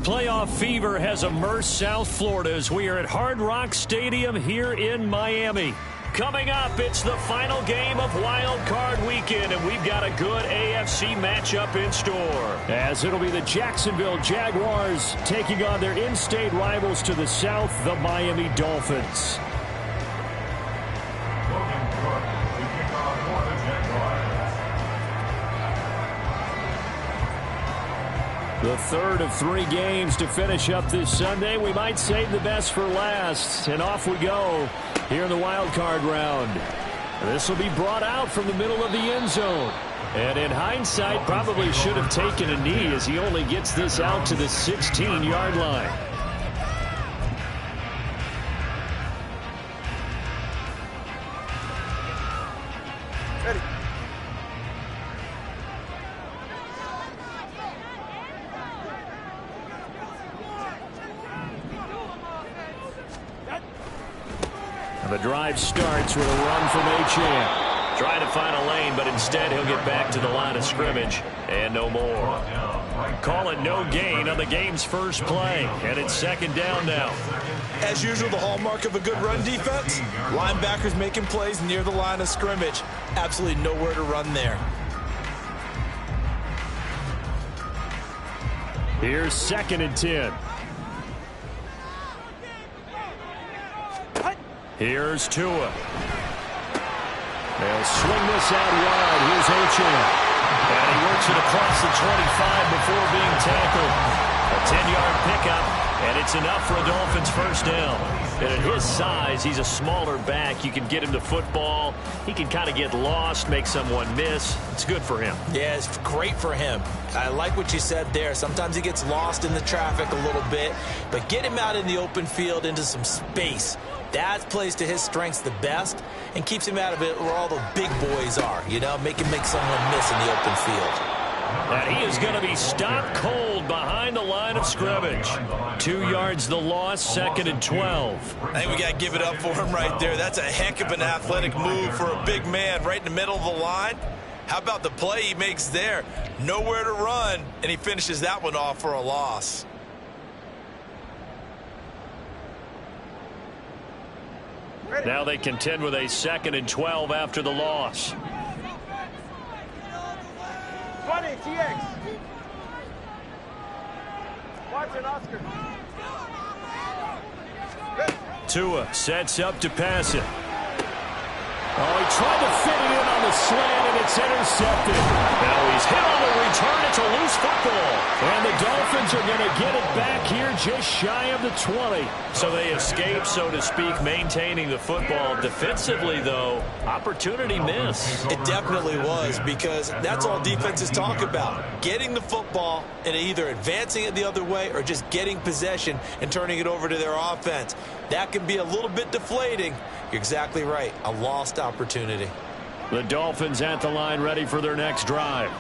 Playoff fever has immersed South Florida as we are at Hard Rock Stadium here in Miami. Coming up, it's the final game of Wild Card Weekend, and we've got a good AFC matchup in store. As it'll be the Jacksonville Jaguars taking on their in-state rivals to the south, the Miami Dolphins. The third of 3 games to finish up this Sunday. We might save the best for last. And off we go here in the wild card round. This will be brought out from the middle of the end zone. And in hindsight, probably should have taken a knee as he only gets this out to the 16-yard line. Ready. The drive starts with a run from Achane. Trying to find a lane, but instead he'll get back to the line of scrimmage and no more. Call it no gain on the game's first play, and it's second down now. As usual, the hallmark of a good run defense, linebackers making plays near the line of scrimmage. Absolutely nowhere to run there. Here's 2nd and 10. Here's Tua. They'll swing this out wide. Here's Achane. And he works it across the 25 before being tackled. A 10-yard pickup, and it's enough for a Dolphins first down. And at his size, he's a smaller back. You can get him to football. He can kind of get lost, make someone miss. It's good for him. Yeah, it's great for him. I like what you said there. Sometimes he gets lost in the traffic a little bit, but get him out in the open field into some space. That plays to his strengths the best and keeps him out of it where all the big boys are, you know, make him make someone miss in the open field. And he is going to be stopped cold behind the line of scrimmage. 2 yards the loss, 2nd and 12. I think we got to give it up for him right there. That's a heck of an athletic move for a big man right in the middle of the line. How about the play he makes there? Nowhere to run, and he finishes that one off for a loss. Now they contend with a 2nd and 12 after the loss. 20, TX. Watson, Oscar. Tua sets up to pass it. Oh, he tried to fit it in on the slant, and it's intercepted. Now he's hit on the return. It's a loose football. And the Dolphins are going to get it back here just shy of the 20. So they escape, so to speak, maintaining the football. Defensively, though, opportunity miss. It definitely was, because that's all defenses talk about. Getting the football and either advancing it the other way or just getting possession and turning it over to their offense. That can be a little bit deflating. You're exactly right. A lost opportunity. The Dolphins at the line ready for their next drive.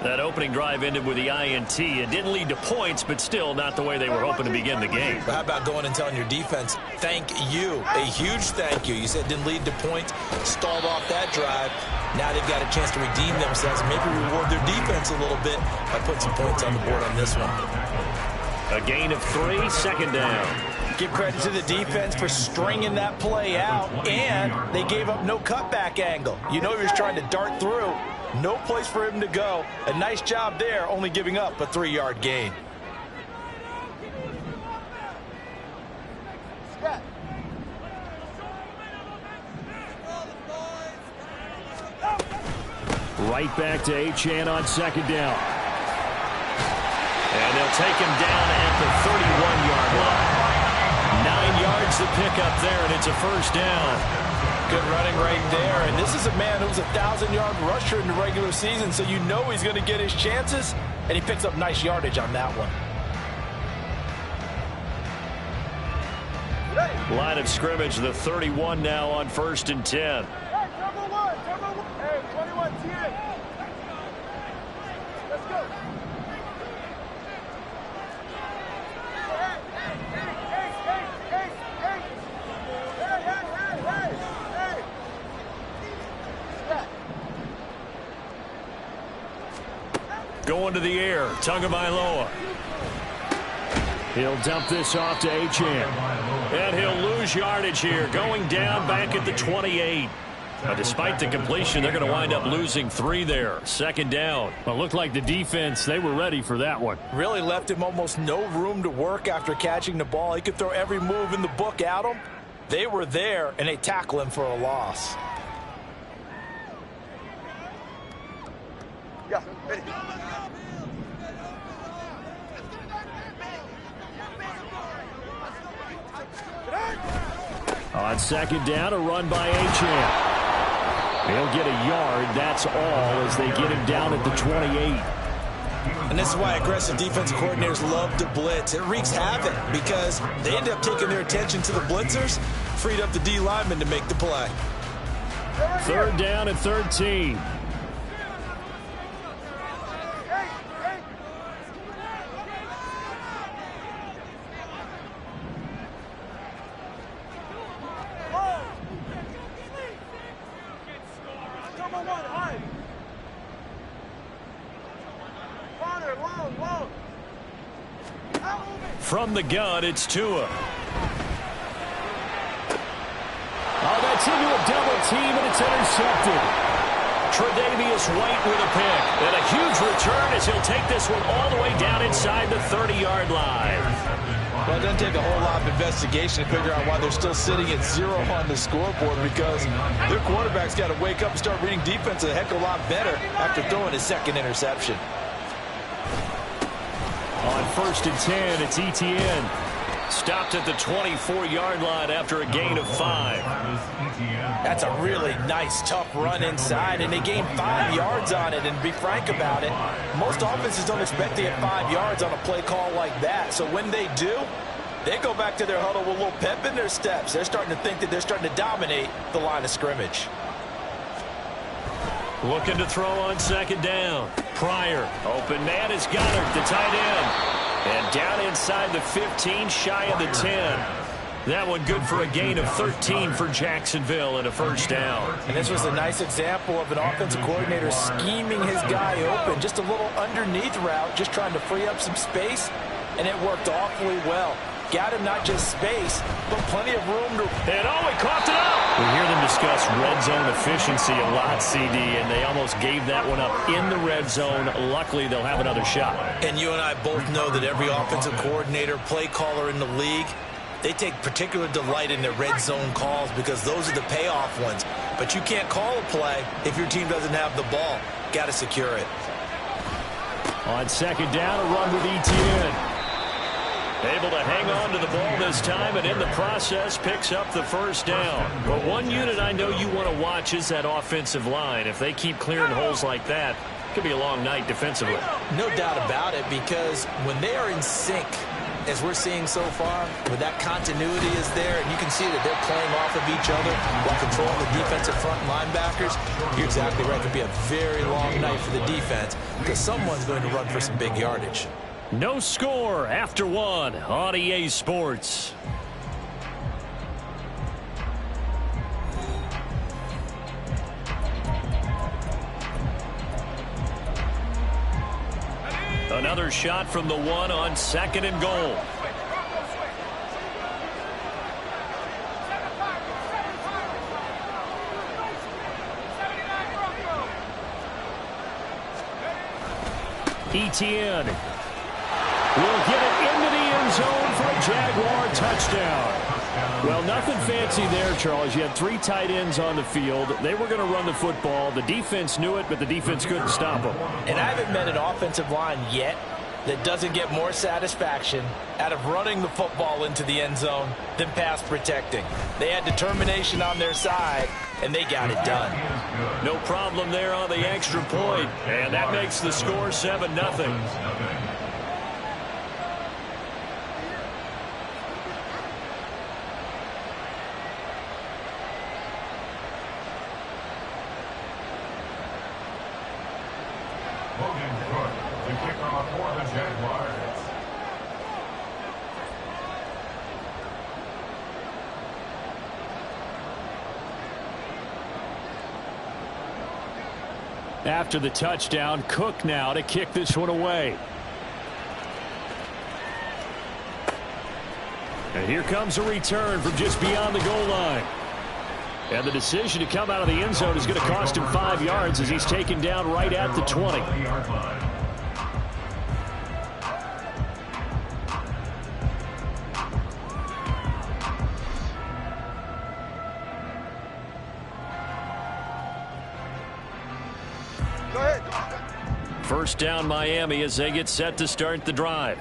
That opening drive ended with the INT. It didn't lead to points, but still not the way they were hoping to begin the game. But how about going and telling your defense, thank you, a huge thank you. You said it didn't lead to points, stalled off that drive. Now they've got a chance to redeem themselves, maybe reward their defense a little bit by putting some points on the board on this one. A gain of 3, 2nd down. Give credit to the defense for stringing that play out, and they gave up no cutback angle. You know he was trying to dart through. No place for him to go. A nice job there, only giving up a 3-yard gain. Right back to Achane on 2nd down. And they'll take him down at the 31-yard line. 9 yards to pick up there, and it's a first down. Good running right there, and this is a man who was a 1,000-yard rusher in the regular season, so you know he's going to get his chances, and he picks up nice yardage on that one. Line of scrimmage, the 31 now on 1st and 10. Hey, 21, TX. Let's go. Going to the air, Tagovailoa. He'll dump this off to Achane. And he'll lose yardage here, going down back at the 28. But despite the completion, they're going to wind up losing 3 there. Second down. Well, it looked like the defense, they were ready for that one. Really left him almost no room to work after catching the ball. He could throw every move in the book at him. They were there, and they tackle him for a loss. Yeah, ready. On second down, a run by Achane. He'll get a yard, that's all, as they get him down at the 28. And this is why aggressive defensive coordinators love to blitz. It wreaks havoc because they end up taking their attention to the blitzers, freed up the D lineman to make the play. Third down and 13. From the gun, it's Tua. Oh, that's into a double team, and it's intercepted. Tre'Davious White with a pick. And a huge return as he'll take this one all the way down inside the 30-yard line. Well, it doesn't take a whole lot of investigation to figure out why they're still sitting at 0 on the scoreboard, because their quarterback's got to wake up and start reading defense a heck of a lot better after throwing his second interception. On 1st and 10, it's Etienne. Stopped at the 24-yard line after a gain of 5. That's a really nice, tough run inside, and they gained 5 yards on it. And to be frank about it, most offenses don't expect to get 5 yards on a play call like that. So when they do, they go back to their huddle with a little pep in their steps. They're starting to think that they're starting to dominate the line of scrimmage. Looking to throw on second down. Pryor. Open man is Goddard, the tight end. And down inside the 15, shy of the 10. That one good for a gain of 13 for Jacksonville and a first down. And this was a nice example of an offensive coordinator scheming his guy open. Just a little underneath route, just trying to free up some space, and it worked awfully well. Got him not just space, but plenty of room to... And oh, he coughed it up! We hear them discuss red zone efficiency a lot, CD, and they almost gave that one up in the red zone. Luckily, they'll have another shot. And you and I both know that every offensive coordinator, play caller in the league, they take particular delight in their red zone calls because those are the payoff ones. But you can't call a play if your team doesn't have the ball. Got to secure it. On second down, a run with Etienne. Able to hang on to the ball this time, and in the process picks up the first down. But one unit I know you want to watch is that offensive line. If they keep clearing holes like that, it could be a long night defensively. No doubt about it, because when they are in sync, as we're seeing so far, where that continuity is there, and you can see that they're playing off of each other while controlling the defensive front linebackers, you're exactly right. It could be a very long night for the defense because someone's going to run for some big yardage. No score after 1 on EA Sports. Another shot from the 1 on 2nd and goal. Etienne will get it into the end zone for a Jaguar touchdown. Well, nothing fancy there, Charles. You had 3 tight ends on the field. They were going to run the football. The defense knew it, but the defense couldn't stop them. And I haven't met an offensive line yet that doesn't get more satisfaction out of running the football into the end zone than pass protecting. They had determination on their side, and they got it done. No problem there on the extra point, and that makes the score 7-0. After the touchdown, Cook now to kick this one away. And here comes a return from just beyond the goal line. And the decision to come out of the end zone is going to cost him 5 yards as he's taken down right at the 20. Go ahead. First down Miami as they get set to start the drive.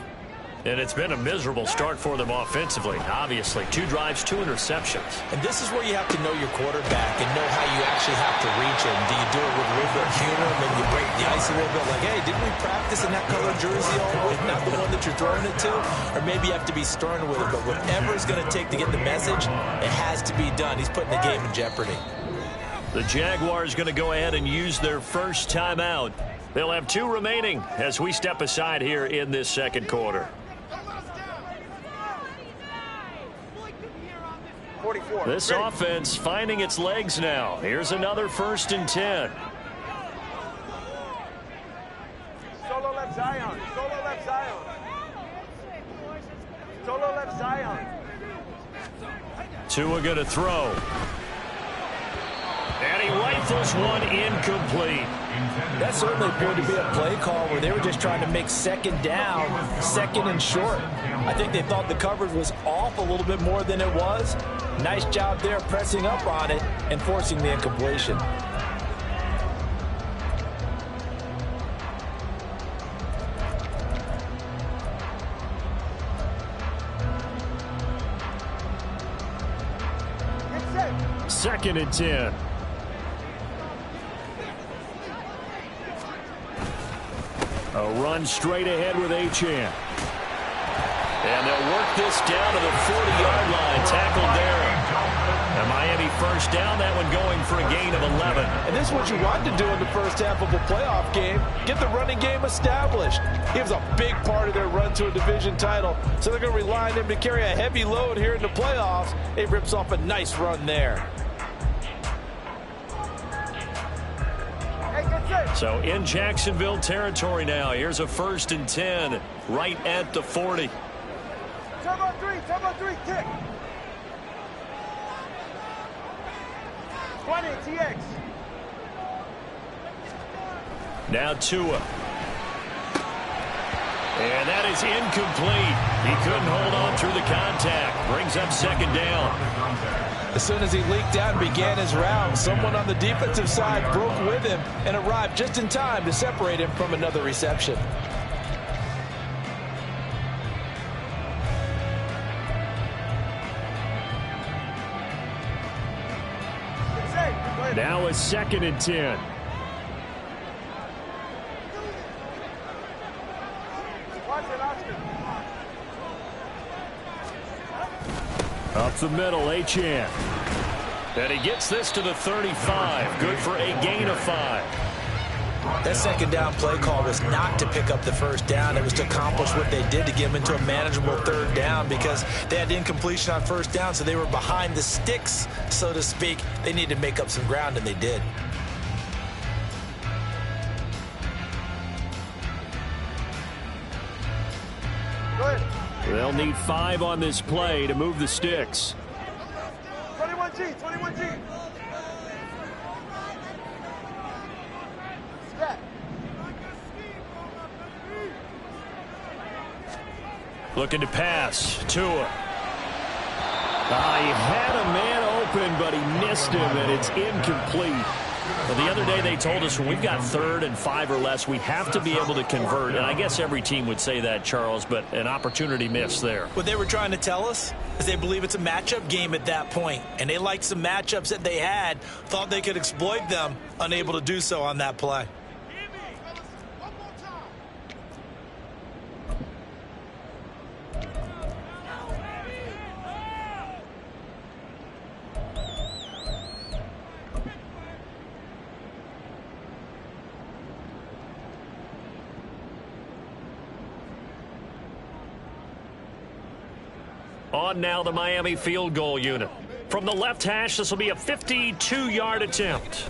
And it's been a miserable start for them offensively. Obviously, 2 drives, 2 interceptions. And this is where you have to know your quarterback and know how you actually have to reach him. Do you do it with a little bit of humor? Maybe you break the ice a little bit like, hey, didn't we practice in that color jersey all week? Not the one that you're throwing it to? Or maybe you have to be stern with it. But whatever it's going to take to get the message, it has to be done. He's putting the game in jeopardy. The Jaguars going to go ahead and use their first timeout. They'll have 2 remaining as we step aside here in this second quarter. 44. This Ready. offense finding its legs now. Here's another 1st and 10. Solo left Zion. Solo left Zion. Solo left Zion. Tua going to throw. And he rifles one incomplete. That certainly appeared to be a play call where they were just trying to make second down, 2nd and short. I think they thought the coverage was off a little bit more than it was. Nice job there pressing up on it and forcing the incompletion. Get set. 2nd and 10. A run straight ahead with Achane. And they'll work this down to the 40-yard line. Tackled there. And Miami first down. That one going for a gain of 11. And this is what you want to do in the first half of a playoff game. Get the running game established. He was a big part of their run to a division title. So they're going to rely on him to carry a heavy load here in the playoffs. He rips off a nice run there. Hey, get set. So in Jacksonville territory now. Here's a 1st and 10 right at the 40. Turbo 3, kick. 20, TX. Now Tua. And that is incomplete. He couldn't hold on through the contact. Brings up 2nd down. As soon as he leaked out and began his round, someone on the defensive side broke with him and arrived just in time to separate him from another reception. Get set. Go ahead. Now a 2nd and 10. Watch it, Oscar. Up the middle, Achane. And he gets this to the 35. Good for a gain of 5. That 2nd down play call was not to pick up the 1st down. It was to accomplish what they did to get them into a manageable 3rd down because they had incompletion on 1st down, so they were behind the sticks, so to speak. They needed to make up some ground, and they did. Go ahead. They'll need 5 on this play to move the sticks. 21G. Stat. Looking to pass. Tua. He had a man open, but he missed him, and it's incomplete. Well, the other day they told us when we've got 3rd and 5 or less, we have to be able to convert. And I guess every team would say that, Charles, but an opportunity missed there. What they were trying to tell us is they believe it's a matchup game at that point, and they liked some matchups that they had, thought they could exploit them, unable to do so on that play. On now the Miami field goal unit. From the left hash, this will be a 52-yard attempt.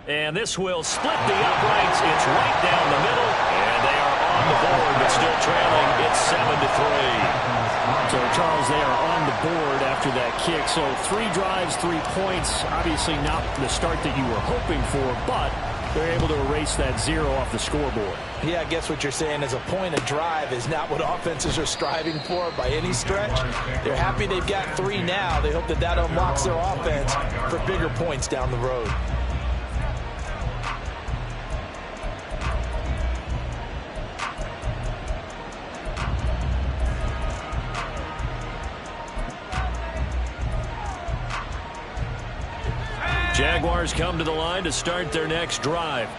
And this will split the uprights. It's right down the middle. And they are on the board, but still trailing. It's 7-3. So, Charles, they are on the board after that kick. So 3 drives, 3 points. Obviously not the start that you were hoping for, but they're able to erase that 0 off the scoreboard. Yeah, I guess what you're saying is a point of drive is not what offenses are striving for by any stretch. They're happy they've got 3 now. They hope that that unlocks their offense for bigger points down the road. Jaguars come to the line to start their next drive.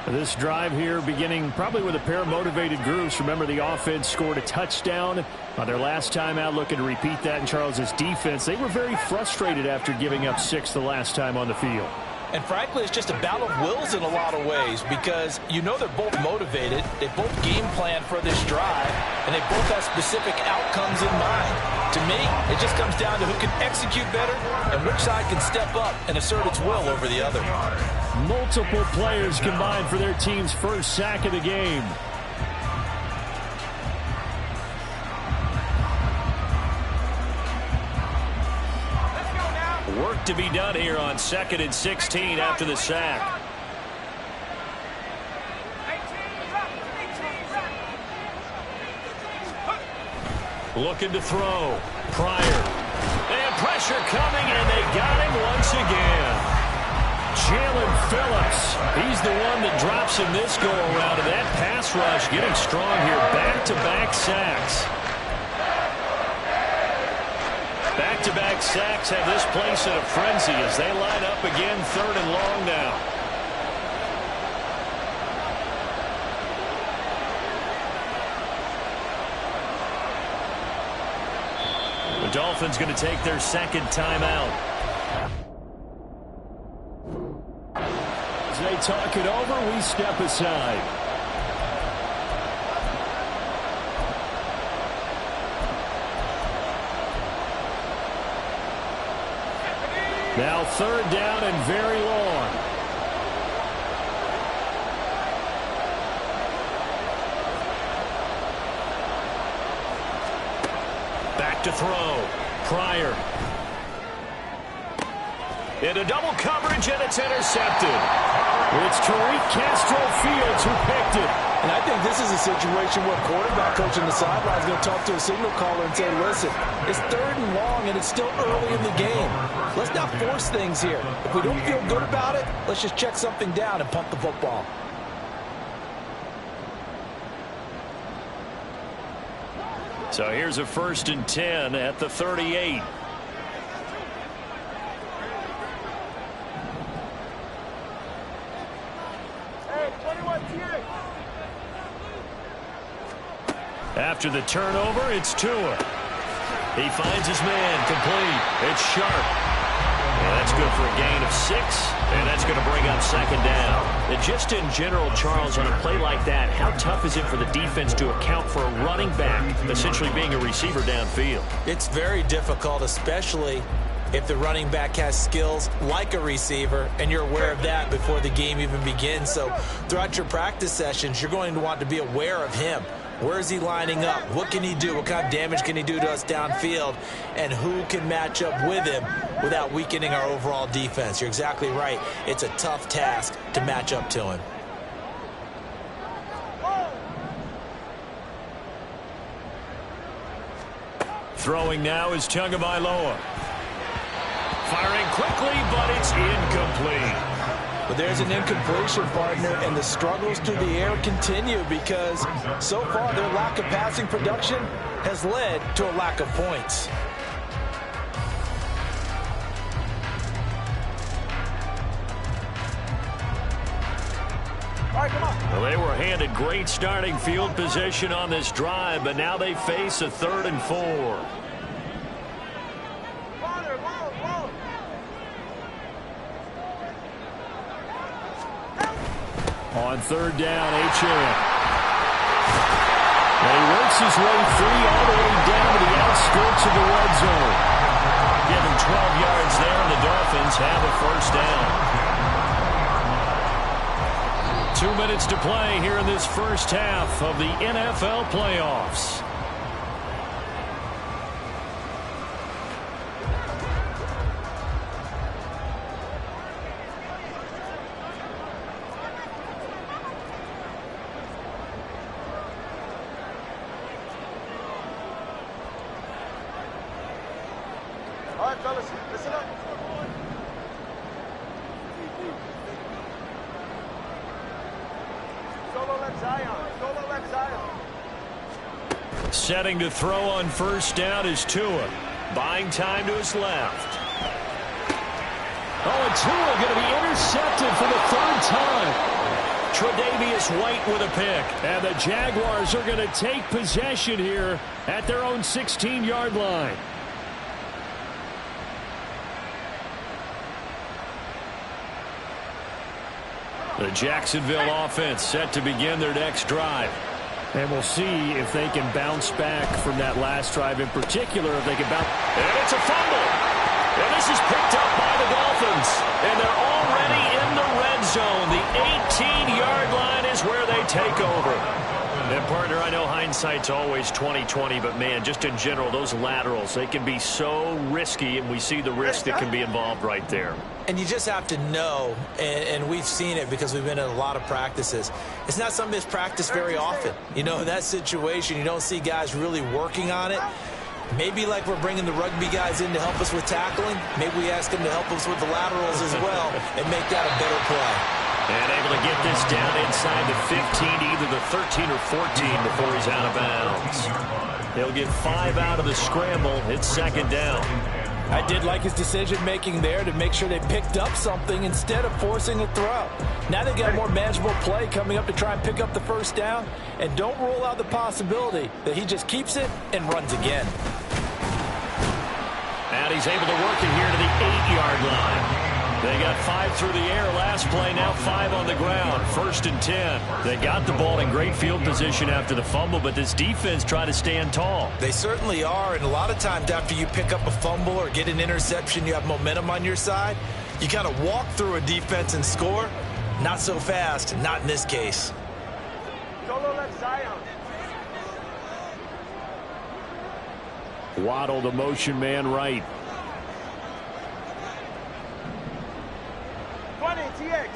This drive here beginning probably with a pair of motivated groups. Remember, the offense scored a touchdown on their last time out, looking to repeat that in Charles's defense. They were very frustrated after giving up 6 the last time on the field. And frankly, it's just a battle of wills in a lot of ways because you know they're both motivated. They both game plan for this drive, and they both have specific outcomes in mind. To me, it just comes down to who can execute better and which side can step up and assert its will over the other. Multiple players combined for their team's first sack of the game. Work to be done here on 2nd and 16 after the sack. Looking to throw. Pryor. And pressure coming, and they got him once again. Jalen Phillips. He's the one that drops in this go-around, and that pass rush getting strong here. Back-to-back sacks. Back-to-back sacks have this place in a frenzy as they line up again 3rd and long now. The Dolphins going to take their 2nd timeout. As they talk it over, we step aside. Now 3rd down and very long. Back to throw. Pryor. Into double coverage, and it's intercepted. It's Tariq Castro Fields who picked it. And I think this is a situation where quarterback coach on the sideline is going to talk to a signal caller and say, listen, it's 3rd and long, and it's still early in the game. Let's not force things here. If we don't feel good about it, let's just check something down and pump the football. So here's a 1st and 10 at the 38. After the turnover, it's Tua. He finds his man, complete. It's Sharp. And that's good for a gain of 6, and that's going to bring up 2nd down. And just in general, Charles, on a play like that, how tough is it for the defense to account for a running back essentially being a receiver downfield? It's very difficult, especially if the running back has skills like a receiver, and you're aware of that before the game even begins. So throughout your practice sessions, you're going to want to be aware of him. Where is he lining up? What can he do? What kind of damage can he do to us downfield? And who can match up with him without weakening our overall defense? You're exactly right. It's a tough task to match up to him. Throwing now is Tagovailoa. Firing quickly, but it's incomplete. But there's an incompletion, partner, and the struggles through the air continue because so far their lack of passing production has led to a lack of points. All right, come on. Well, they were handed great starting field position on this drive, but now they face a 3rd and 4. On 3rd down, Achane. And he works his way free all the way down to the outskirts of the red zone. Give him 12 yards there, and the Dolphins have a 1st down. 2 minutes to play here in this first half of the NFL playoffs. All right, fellas, listen up. Solo left Zion. Solo left Zion. Setting to throw on first down is Tua. Buying time to his left. Oh, and Tua going to be intercepted for the third time. Tre'Davious White with a pick. And the Jaguars are going to take possession here at their own 16-yard line. The Jacksonville offense set to begin their next drive. And we'll see if they can bounce back from that last drive in particular. If they can bounce. And it's a fumble. And this is picked up by the Dolphins. And they're already in the red zone. The 18-yard line is where they take over. And, partner, I know hindsight's always 20/20, but, man, just in general, those laterals, they can be so risky, and we see the risk that can be involved right there. And you just have to know, and we've seen it because we've been in a lot of practices, it's not something that's practiced very often. You know, in that situation, you don't see guys really working on it. Maybe like we're bringing the rugby guys in to help us with tackling, maybe we ask them to help us with the laterals as well and make that a better play. And able to get this down inside the 15, either the 13 or 14 before he's out of bounds. He'll get 5 out of the scramble. It's second down. I did like his decision-making there to make sure they picked up something instead of forcing a throw. Now they've got a more manageable play coming up to try and pick up the first down. And don't rule out the possibility that he just keeps it and runs again. And he's able to work it here to the 8-yard line. They got 5 through the air last play, now 5 on the ground. 1st and 10. They got the ball in great field position after the fumble, but this defense tried to stand tall. They certainly are, and a lot of times after you pick up a fumble or get an interception, you have momentum on your side. You kind of walk through a defense and score. Not so fast, not in this case. Solo left Zion. Waddle, the motion man, right. 20, TX.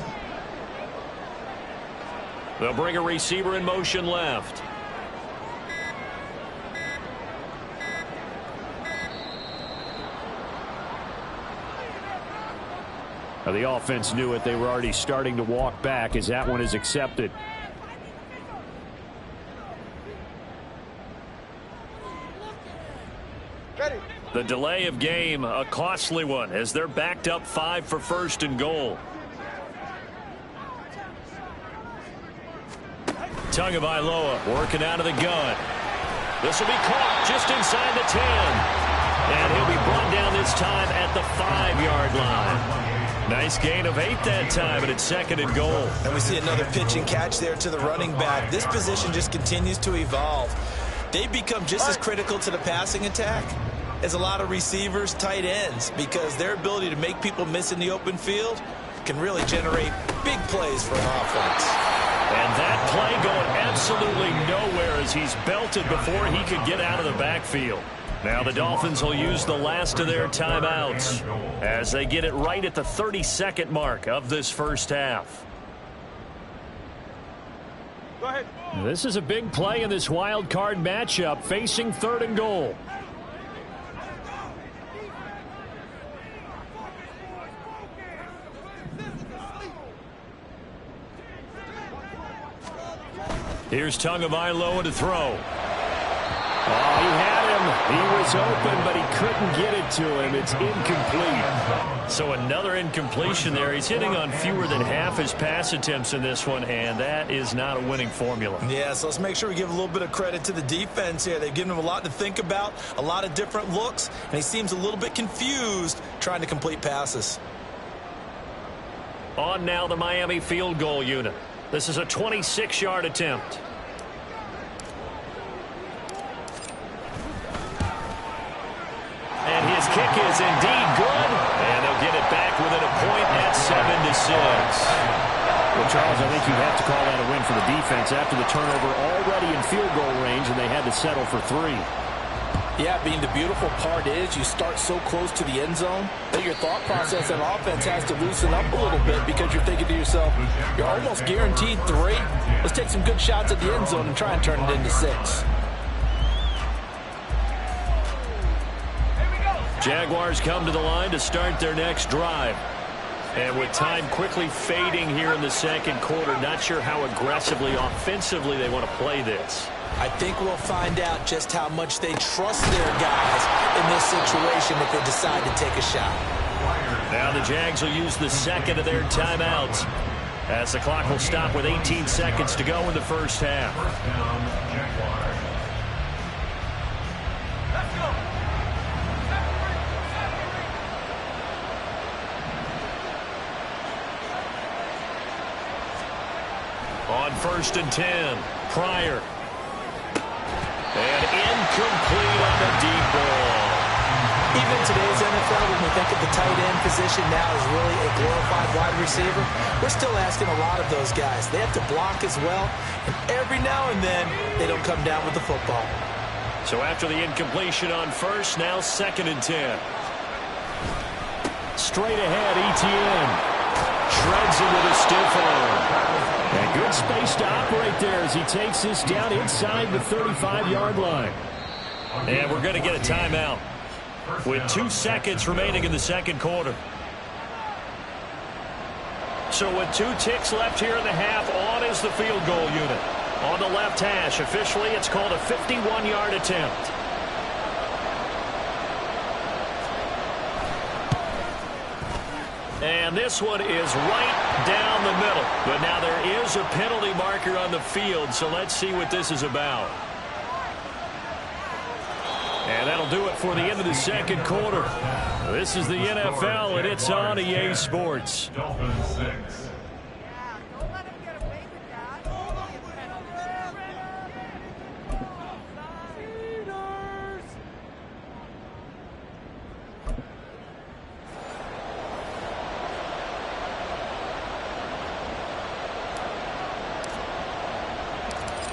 They'll bring a receiver in motion left. Now the offense knew it. They were already starting to walk back as that one is accepted. Ready. The delay of game, a costly one, as they're backed up 5 for 1st and goal. Tagovailoa working out of the gun. This will be caught just inside the 10. And he'll be brought down this time at the 5-yard line. Nice gain of 8 that time, but it's 2nd and goal. And we see another pitch and catch there to the running back. This position just continues to evolve. They become just as critical to the passing attack as a lot of receivers, tight ends, because their ability to make people miss in the open field can really generate big plays for an offense. And that play going absolutely nowhere as he's belted before he could get out of the backfield. Now the Dolphins will use the last of their timeouts as they get it right at the 32nd mark of this first half. Go ahead. This is a big play in this wild card matchup, facing 3rd and goal. Here's Tagovailoa to throw. Oh, he had him. He was open, but he couldn't get it to him. It's incomplete. So another incompletion there. He's hitting on fewer than half his pass attempts in this one, and that is not a winning formula. Yeah, so let's make sure we give a little bit of credit to the defense here. They've given him a lot to think about, a lot of different looks, and he seems a little bit confused trying to complete passes. On now the Miami field goal unit. This is a 26-yard attempt. And his kick is indeed good. And they'll get it back within a point at 7-6. Well, Charles, I think you have to call that a win for the defense after the turnover already in field goal range, and they had to settle for 3. Yeah, being the beautiful part is you start so close to the end zone that your thought process and offense has to loosen up a little bit because you're thinking to yourself, you're almost guaranteed 3. Let's take some good shots at the end zone and try and turn it into 6. Jaguars come to the line to start their next drive. And with time quickly fading here in the second quarter, not sure how aggressively, offensively they want to play this. I think we'll find out just how much they trust their guys in this situation if they decide to take a shot. Now the Jags will use the second of their timeouts as the clock will stop with 18 seconds to go in the first half. On 1st and 10, Pryor. And incomplete on the deep ball. Even today's NFL, when we think of the tight end position now as really a glorified wide receiver, we're still asking a lot of those guys. They have to block as well, and every now and then, they don't come down with the football. So after the incompletion on 1st, now 2nd and 10. Straight ahead, Etienne. Shreds him with a stiff arm. And good space to operate there as he takes this down inside the 35-yard line. And we're going to get a timeout with 2 seconds remaining in the second quarter. So with 2 ticks left here in the half, on is the field goal unit. On the left hash, officially it's called a 51-yard attempt. And this one is right down the middle. But now there is a penalty marker on the field, so let's see what this is about. And that'll do it for the end of the second quarter. This is the NFL, and it's on EA Sports.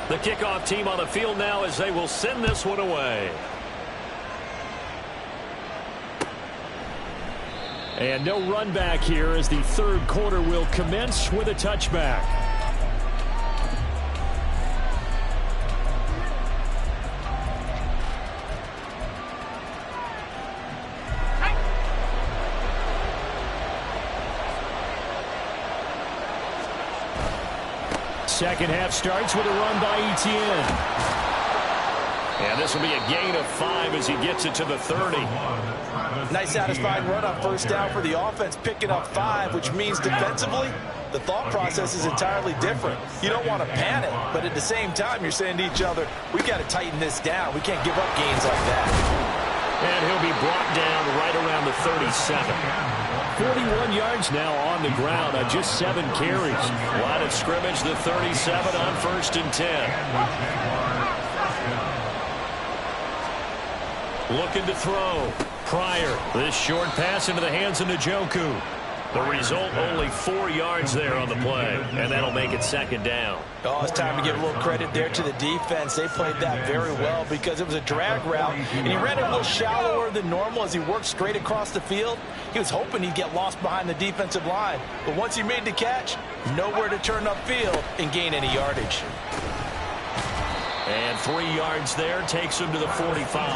The kickoff team on the field now as they will send this one away. And no run back here as the third quarter will commence with a touchback. Second half starts with a run by Etienne. And this will be a gain of 5 as he gets it to the 30. Nice satisfying run on 1st down for the offense, picking up 5, which means defensively, the thought process is entirely different. You don't want to panic, but at the same time, you're saying to each other, we've got to tighten this down. We can't give up gains like that. And he'll be brought down right around the 37. 41 yards now on the ground on just 7 carries. Line of scrimmage, the 37 on 1st and 10. Looking to throw. Pryor. This short pass into the hands of Njoku. The result, only 4 yards there on the play, and that'll make it 2nd down. Oh, it's time to give a little credit there to the defense. They played that very well because it was a drag route, and he ran it a little shallower than normal as he worked straight across the field. He was hoping he'd get lost behind the defensive line, but once he made the catch, nowhere to turn upfield and gain any yardage. And 3 yards there takes him to the 45.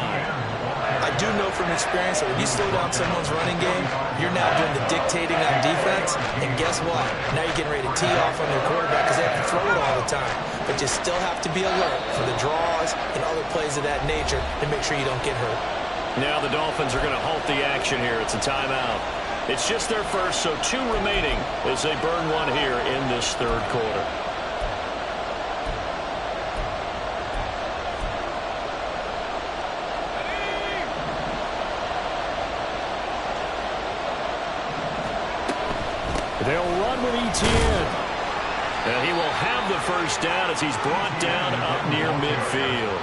I do know from experience that when you slow down someone's running game, you're now doing the dictating on defense. And guess what? Now you're getting ready to tee off on their quarterback because they have to throw it all the time. But you still have to be alert for the draws and other plays of that nature to make sure you don't get hurt. Now the Dolphins are going to halt the action here. It's a timeout. It's just their first, so 2 remaining as they burn one here in this third quarter. They'll run with Etienne. And he will have the first down as he's brought down up near midfield.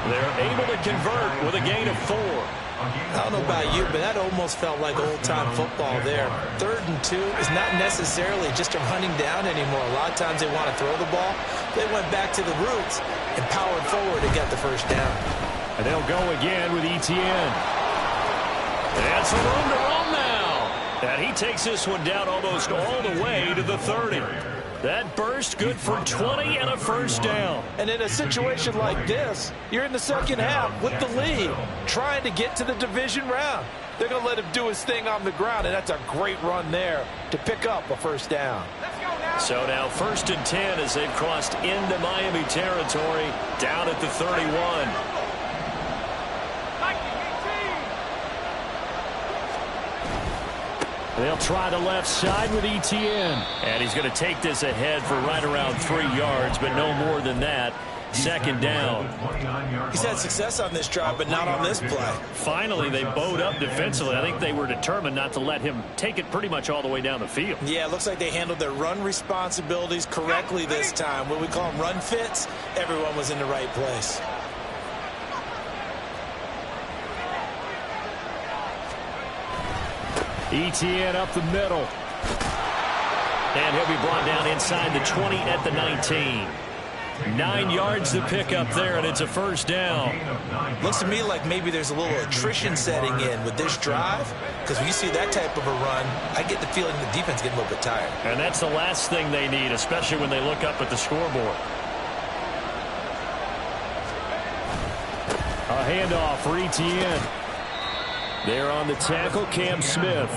They're able to convert with a gain of 4. I don't know about you, but that almost felt like old-time football there. 3rd and 2 is not necessarily just a running down anymore. A lot of times they want to throw the ball. They went back to the roots and powered forward and got the first down. And they'll go again with Etienne. And some room to run now. And he takes this one down almost all the way to the 30. That burst good for 20 and a first down. And in a situation like this, you're in the second half with the lead, trying to get to the division round. They're going to let him do his thing on the ground, and that's a great run there to pick up a first down. So now 1st and 10 as they've crossed into Miami territory, down at the 31. They'll try the left side with ETN. And he's going to take this ahead for right around 3 yards, but no more than that. 2nd down. He's had success on this drive, but not on this play. Finally, they bowed up defensively. I think they were determined not to let him take it pretty much all the way down the field. Yeah, it looks like they handled their run responsibilities correctly this time. What we call them run fits, everyone was in the right place. ETN up the middle. And he'll be brought down inside the 20 at the 19. 9 yards to pick up there, and it's a first down. Looks to me like maybe there's a little attrition setting in with this drive, because when you see that type of a run, I get the feeling the defense getting a little bit tired. And that's the last thing they need, especially when they look up at the scoreboard. A handoff for ETN. There on the tackle, Cam Smith.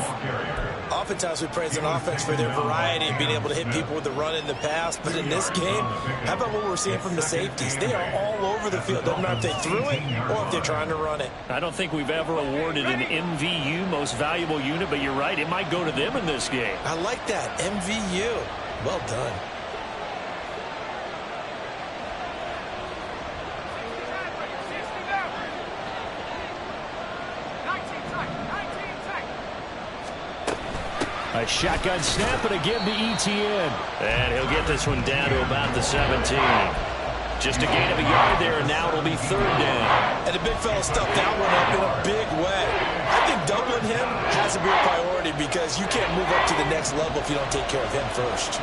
Oftentimes we praise an offense for their variety and being able to hit people with the run in the past. But in this game, how about what we're seeing from the safeties? They are all over the field. Doesn't matter if they threw it or if they're trying to run it. I don't think we've ever awarded an MVU, most valuable unit, but you're right, it might go to them in this game. I like that, MVU. Well done. A shotgun snap and again to ETN. And he'll get this one down to about the 17. Just a gain of a yard there, and now it'll be 3rd down. And the big fella stuffed that one up in a big way. I think doubling him has to be a priority because you can't move up to the next level if you don't take care of him first.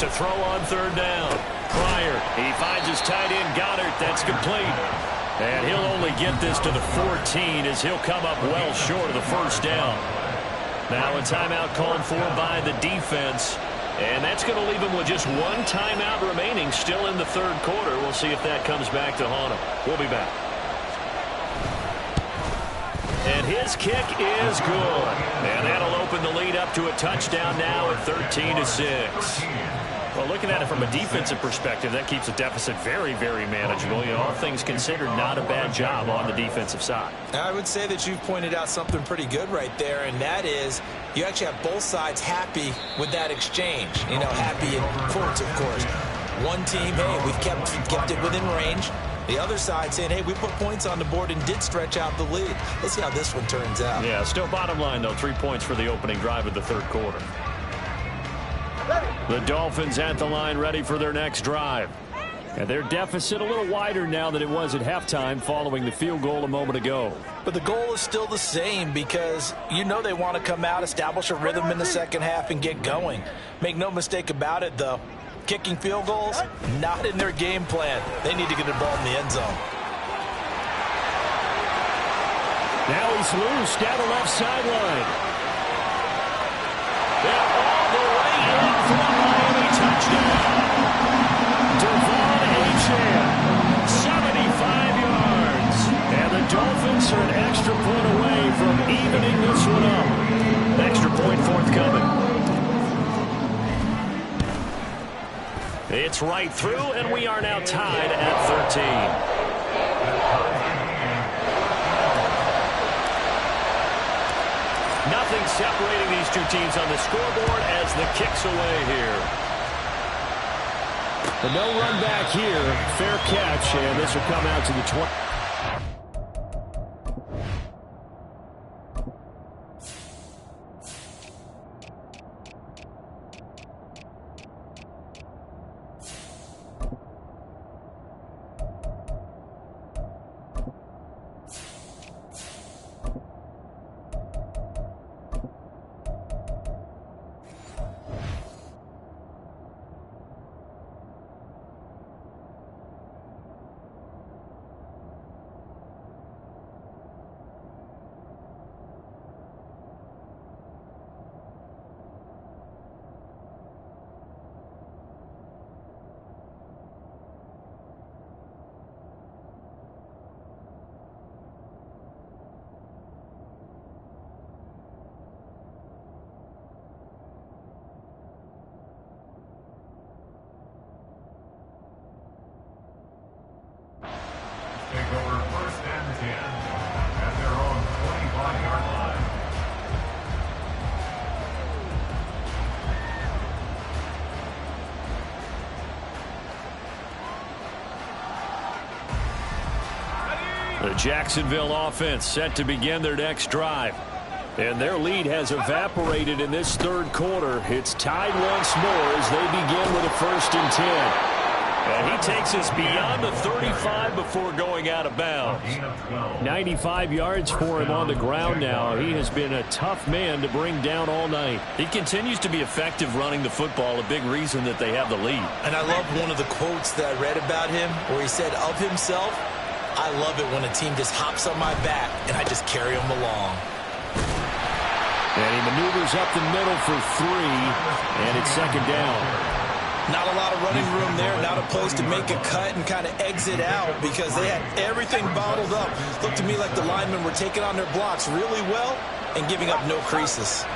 To throw on 3rd down. Pryor, he finds his tight end Goddard. That's complete. And he'll only get this to the 14 as he'll come up well short of the first down. Now a timeout called for by the defense. And that's going to leave him with just one timeout remaining still in the 3rd quarter. We'll see if that comes back to haunt him. We'll be back. And his kick is good. And that'll open the lead up to a touchdown now at 13-6. Well, looking at it from a defensive perspective, that keeps the deficit very, very manageable. You know, all things considered, not a bad job on the defensive side. I would say that you've pointed out something pretty good right there, and that is you actually have both sides happy with that exchange. You know, happy in quotes, of course. One team, hey, we've kept it within range. The other side saying, hey, we put points on the board and did stretch out the lead. Let's see how this one turns out. Yeah, still bottom line, though, 3 points for the opening drive of the 3rd quarter. The Dolphins at the line ready for their next drive. And their deficit a little wider now than it was at halftime following the field goal a moment ago. But the goal is still the same because you know they want to come out, establish a rhythm in the second half, and get going. Make no mistake about it, though. Kicking field goals, not in their game plan. They need to get the ball in the end zone. Now he's loose down the left sideline. They're all the way in for a Miami touchdown. Devon Achane, 75 yards. And the Dolphins are an extra point away from evening this one up. Extra point forthcoming. It's right through, and we are now tied at 13. Nothing separating these two teams on the scoreboard as the kick's away here. The no run back here. Fair catch, and this will come out to the 20. The Jacksonville offense set to begin their next drive. And their lead has evaporated in this third quarter. It's tied once more as they begin with a 1st and 10. And he takes us beyond the 35 before going out of bounds. 95 yards for him on the ground now. He has been a tough man to bring down all night. He continues to be effective running the football, a big reason that they have the lead. And I love one of the quotes that I read about him where he said of himself, "I love it when a team just hops on my back and I just carry them along." And he maneuvers up the middle for 3, and it's 2nd down. Not a lot of running room there, not a place to make a cut and kind of exit out because they had everything bottled up. Looked to me like the linemen were taking on their blocks really well and giving up no creases.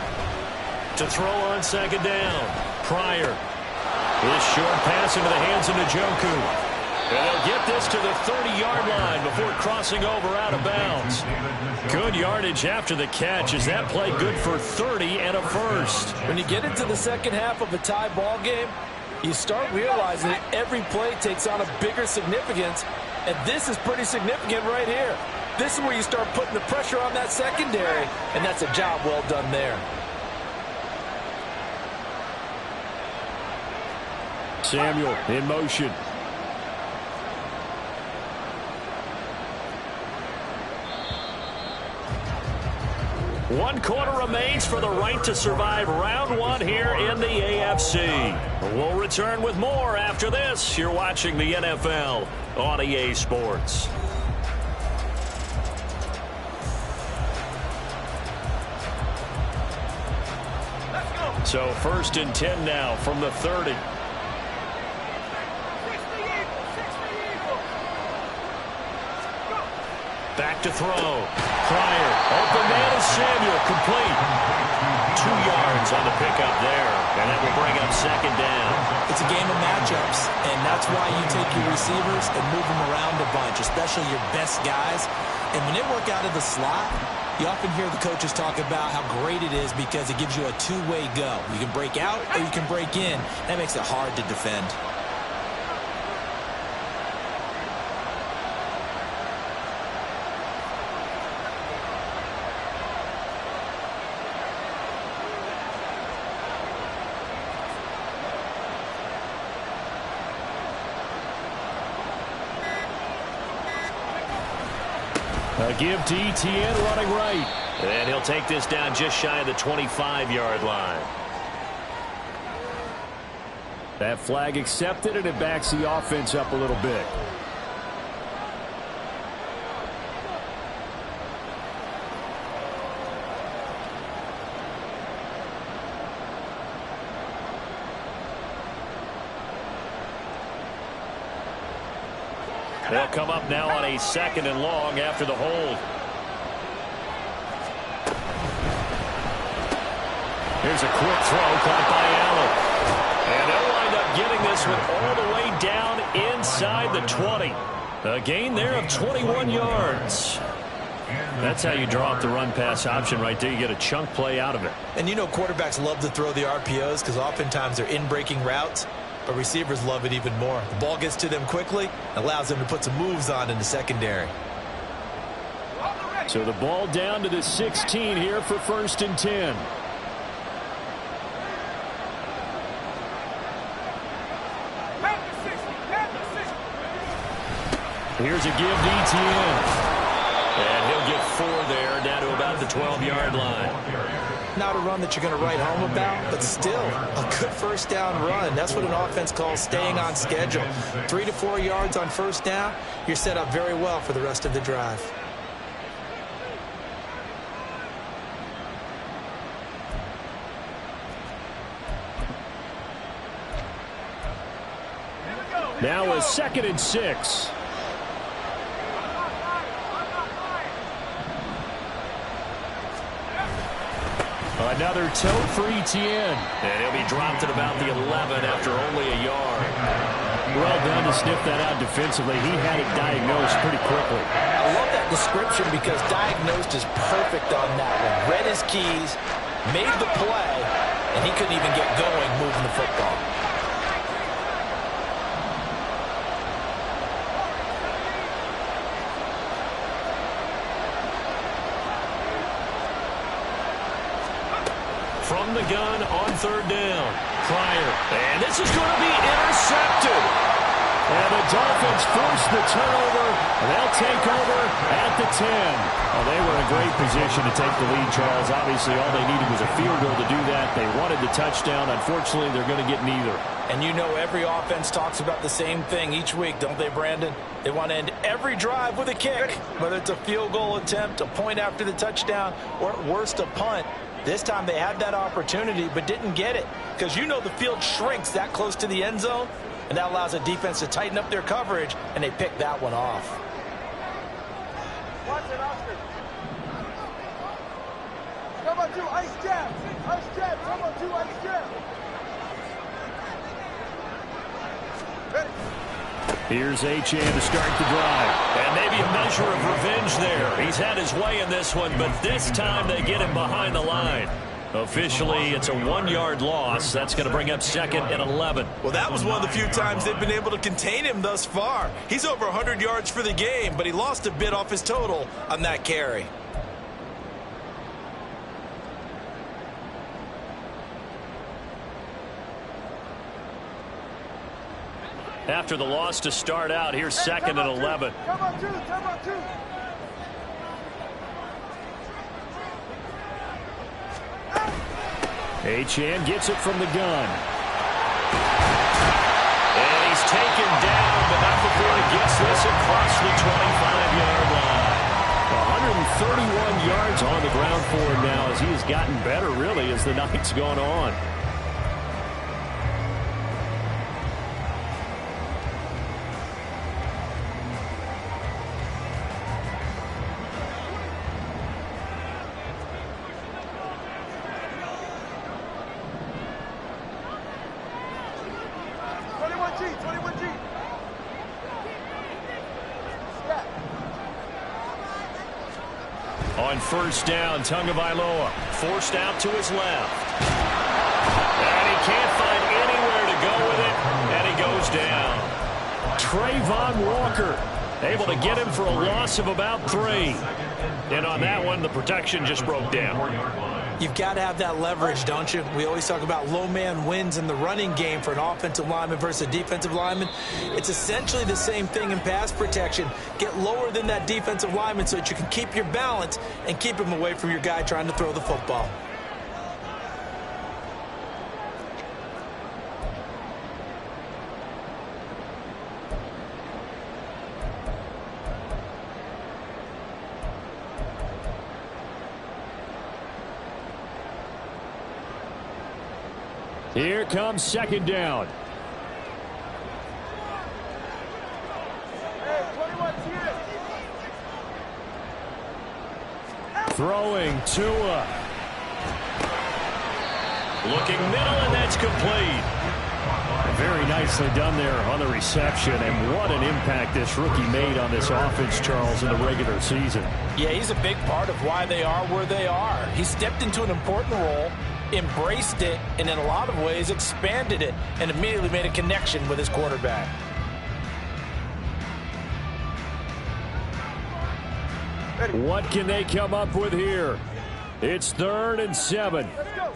To throw on 2nd down, Pryor. His short pass into the hands of Njoku. And they'll get this to the 30-yard line before crossing over out of bounds. Good yardage after the catch as that play good for 30 and a first. When you get into the second half of a tie ball game, you start realizing that every play takes on a bigger significance, and this is pretty significant right here. This is where you start putting the pressure on that secondary, and that's a job well done there. Samuel in motion. One quarter remains for the right to survive round 1 here in the AFC. We'll return with more after this. You're watching the NFL on EA Sports. So 1st and 10 now from the 30. Back to throw. Pryor. Open man is Samuel. Complete. 2 yards on the pickup there. And that will bring up 2nd down. It's a game of matchups, and that's why you take your receivers and move them around a bunch, especially your best guys. And when they work out of the slot, you often hear the coaches talk about how great it is because it gives you a two-way go. You can break out or you can break in. That makes it hard to defend. A give to Etienne running right. And he'll take this down just shy of the 25-yard line. That flag accepted, and it backs the offense up a little bit. They'll come up now on a 2nd and long after the hold. Here's a quick throw caught by Allen. And they'll wind up getting this one all the way down inside the 20. A gain there of 21 yards. That's how you draw up the run-pass option right there. You get a chunk play out of it. And you know quarterbacks love to throw the RPOs because oftentimes they're in-breaking routes. But receivers love it even more. The ball gets to them quickly, allows them to put some moves on in the secondary. So the ball down to the 16 here for 1st and 10. Here's a give to Etienne. And he'll get 4 there, down to about the 12-yard line. Not a run that you're going to write home about, but still a good 1st down run. That's what an offense calls staying on schedule. 3 to 4 yards on 1st down, you're set up very well for the rest of the drive. Now a 2nd and 6. Another toe for Etienne. And he'll be dropped at about the 11 after only a yard. Well done to sniff that out defensively. He had it diagnosed pretty quickly. I love that description because diagnosed is perfect on that one. Read his keys, made the play, and he couldn't even get going moving the football. gun on third down. Pryor. And this is going to be intercepted. And the Dolphins force the turnover. They'll take over at the 10. Well, they were in a great position to take the lead, Charles. Obviously, all they needed was a field goal to do that. They wanted the touchdown. Unfortunately, they're going to get neither. And you know every offense talks about the same thing each week, don't they, Brandon? They want to end every drive with a kick, whether it's a field goal attempt, a point after the touchdown, or at worst, a punt. This time they had that opportunity but didn't get it because you know the field shrinks that close to the end zone, and that allows the defense to tighten up their coverage, and they picked that one off. Watch it, Oscar. Come on, two, ice jab. Ice jab, come on, two, ice jab. Ready. Here's Achane to start the drive. And maybe a measure of revenge there. He's had his way in this one, but this time they get him behind the line. Officially, it's a 1-yard loss. That's going to bring up 2nd and 11. Well, that was one of the few times they've been able to contain him thus far. He's over 100 yards for the game, but he lost a bit off his total on that carry. After the loss to start out, here's 2nd and 11. Come on, two, come on, two. Achane gets it from the gun. And he's taken down, but not before he gets this across the 25-yard line. 131 yards on the ground for him now as he has gotten better, really, as the night's gone on. On first down, Tagovailoa forced out to his left. And he can't find anywhere to go with it, and he goes down. Trayvon Walker able to get him for a loss of about 3. And on that one, the protection just broke down. You've got to have that leverage, don't you? We always talk about low man wins in the running game for an offensive lineman versus a defensive lineman. It's essentially the same thing in pass protection. Get lower than that defensive lineman so that you can keep your balance and keep him away from your guy trying to throw the football. Here comes 2nd down. Hey, 21, here. Throwing Tua. Looking middle, and that's complete. Very nicely done there on the reception, and what an impact this rookie made on this offense, Charles, in the regular season. Yeah, he's a big part of why they are where they are. He stepped into an important role, embraced it, and in a lot of ways expanded it, and immediately made a connection with his quarterback. What can they come up with here? It's 3rd and 7. Let's go.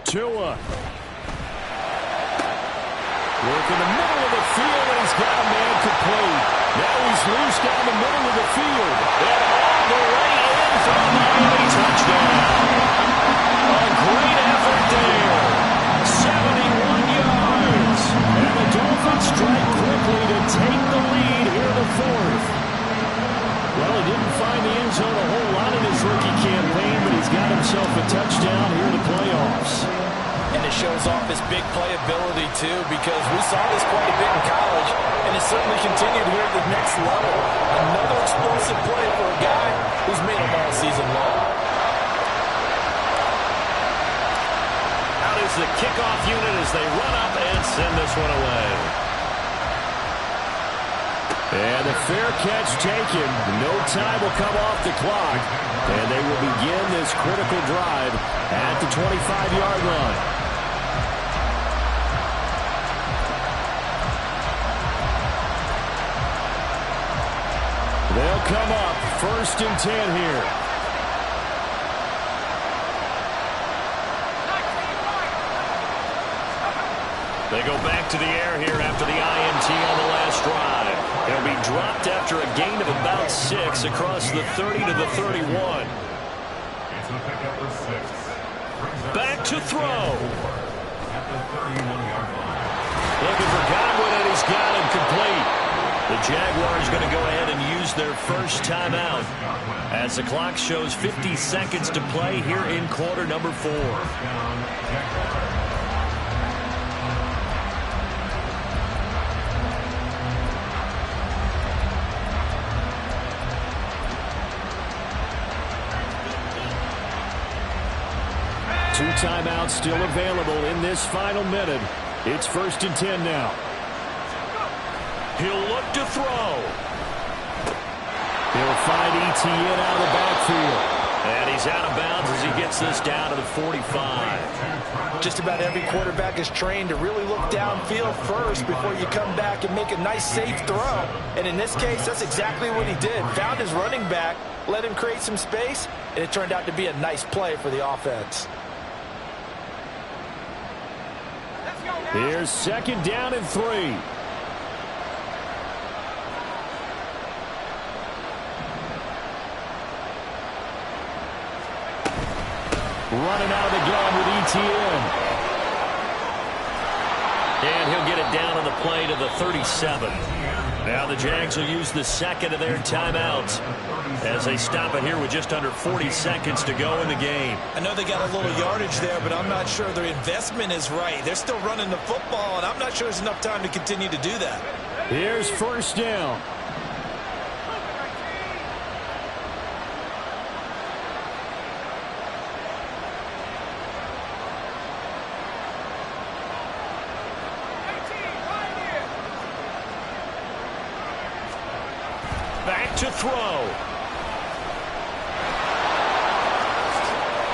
Tua. Work in the middle of the field, and he's got a man complete. Now he's loose down the middle of the field. And all the way in for a Miami touchdown. A great effort there. 71 yards. And the Dolphins strike quickly to take the lead here in the 4th. Well, he didn't find the end zone a whole lot in his rookie campaign, but he's got himself a touchdown here in the playoffs. And it shows off his big playability, too, because we saw this quite a bit in college, and it certainly continued here at the next level. Another explosive play for a guy who's made them all season long. Out is the kickoff unit as they run up and send this one away. And a fair catch taken. No time will come off the clock, and they will begin this critical drive at the 25-yard line. come up. 1st and 10 here. They go back to the air here after the INT on the last drive. It'll be dropped after a gain of about 6 across the 30 to the 31. Back to throw. Looking for Godwin, and he's got him complete. The Jaguars going to go ahead and use their first timeout as the clock shows 50 seconds to play here in quarter number 4. Two timeouts still available in this final minute. It's 1st and 10 now. He'll look to throw. He'll find Etienne out of the backfield. And he's out of bounds as he gets this down to the 45. Just about every quarterback is trained to really look downfield first before you come back and make a nice, safe throw. And in this case, that's exactly what he did. Found his running back, let him create some space, and it turned out to be a nice play for the offense. Here's 2nd down and 3. Running out of the gun with Etienne. And he'll get it down on the play to the 37. Now the Jags will use the second of their timeouts as they stop it here with just under 40 seconds to go in the game. I know they got a little yardage there, but I'm not sure their investment is right. They're still running the football, and I'm not sure there's enough time to continue to do that. Here's 1st down. Back to throw.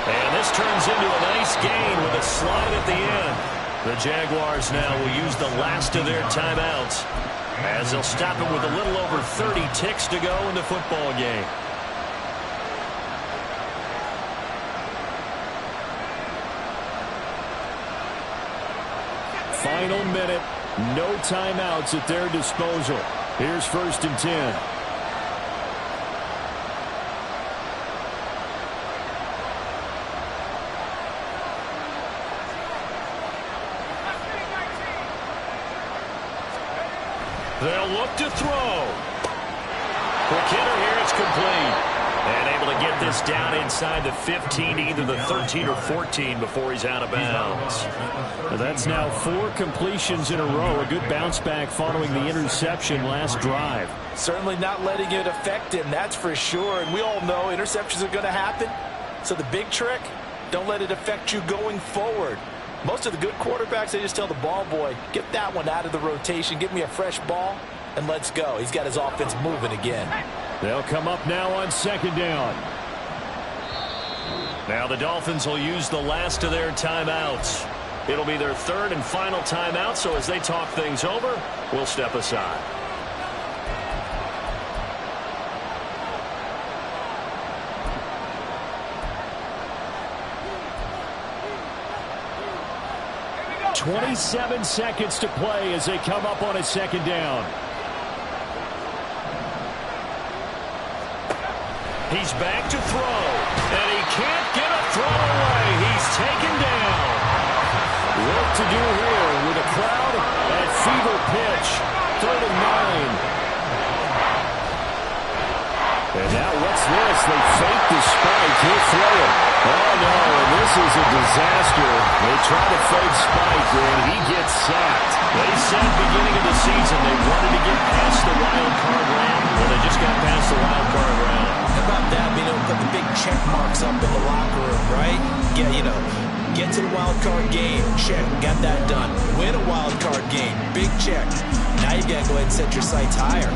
And this turns into a nice gain with a slide at the end. The Jaguars now will use the last of their timeouts as they'll stop it with a little over 30 ticks to go in the football game. Final minute. No timeouts at their disposal. Here's 1st and 10. They'll look to throw. Quick hitter here, it's complete. And able to get this down inside the 15, either the 13 or 14 before he's out of bounds. That's now 4 completions in a row. A good bounce back following the interception last drive. Certainly not letting it affect him, that's for sure. And we all know interceptions are going to happen. So the big trick, don't let it affect you going forward. Most of the good quarterbacks, they just tell the ball boy, get that one out of the rotation, give me a fresh ball, and let's go. He's got his offense moving again. They'll come up now on 2nd down. Now the Dolphins will use the last of their timeouts. It'll be their 3rd and final timeout, so as they talk things over, we'll step aside. .27 seconds to play as they come up on a 2nd down. He's back to throw, and he can't get a throw away. He's taken down. Work to do here with a crowd at fever pitch. 3rd and 9. And now what's this? They fake the spike. He'll throw it. Oh, no, and this is a disaster. They try to fake spike, and he gets sacked. They said beginning of the season they wanted to get past the wild card round. Well, they just got past the wild card round. How about that, being able to put the big check marks up in the locker room, right? Yeah, you know, get to the wild card game, check, got that done. Win a wild card game, big check. Now you got to go ahead and set your sights higher.